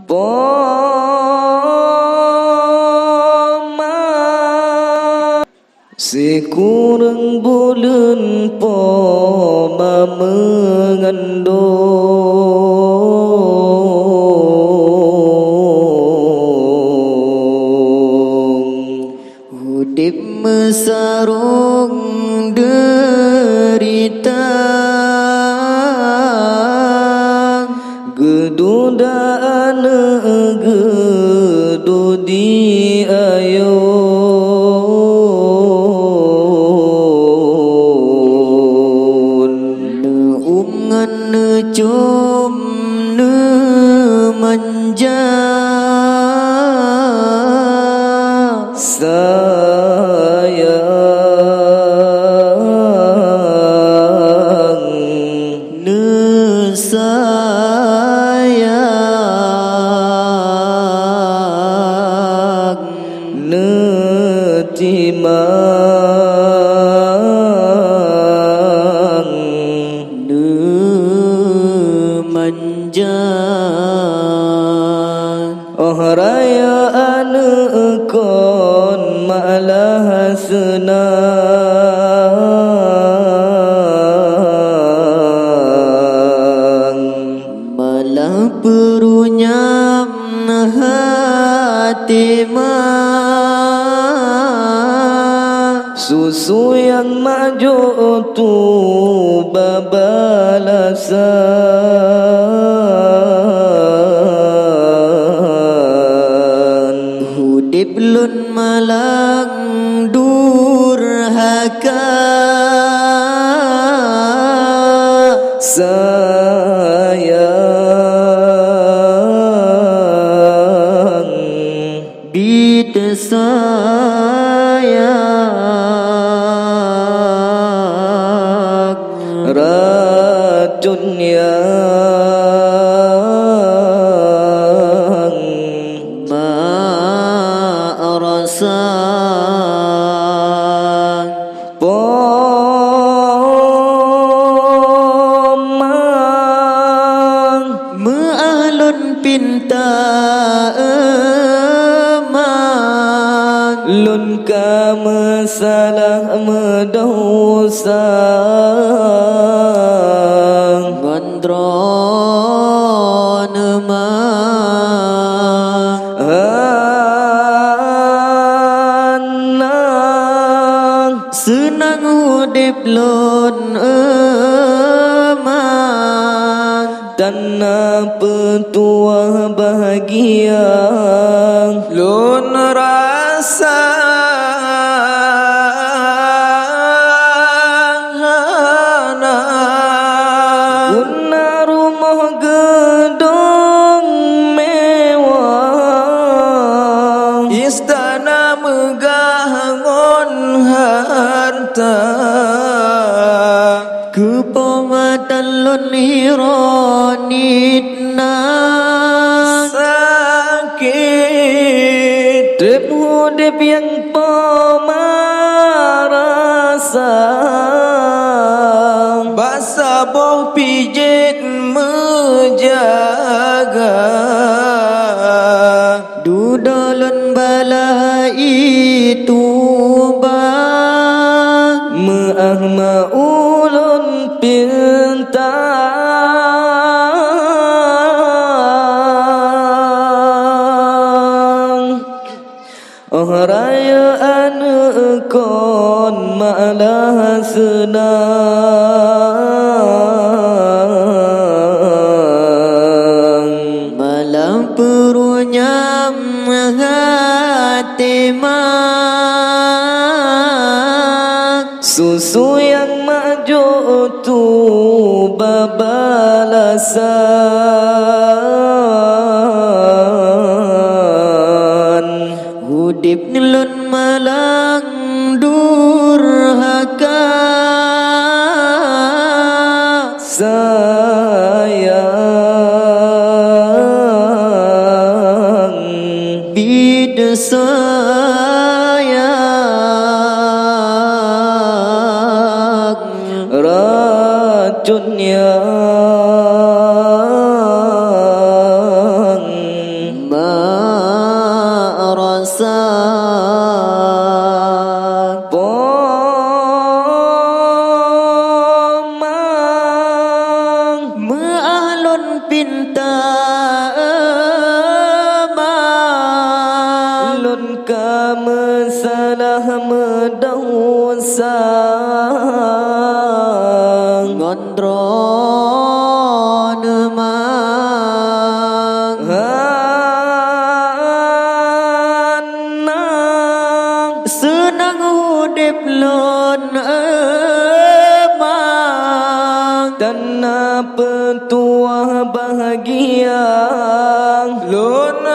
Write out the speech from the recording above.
Poma sekurang bulan poma mengandung hudip mesarung derita gedudaan gedudi ayun neungan necum ne manja sayang ne sayang ne timang ne manja oh raya ane kon malah senang malah perunyam hati susu yang maju tu babalasan hudip lun malang durhaka sayang bid sayang racun yang rasa pomang mealun pinta emang lun ka masalah medosa gondron emang anang senang hudip lun emang dan petua bahagia lun rasa guna rumah gedung mewah istana megah ngon harta kepomatan lun hironitna sakit trip hudip yang pemarasa basa boh pijit menjaga dudalun bala itu bang meah maulun pintang oh raya ane kon malah senang malah perunyam hati mak susu yang maju tu babalasan hudip nilun malang durhaka sayang bid sayang racun yang rasa pomang mealun pinta lun ka mesalah medausa ngondron mang anang senang hudip lun emang dan petua bahagia lun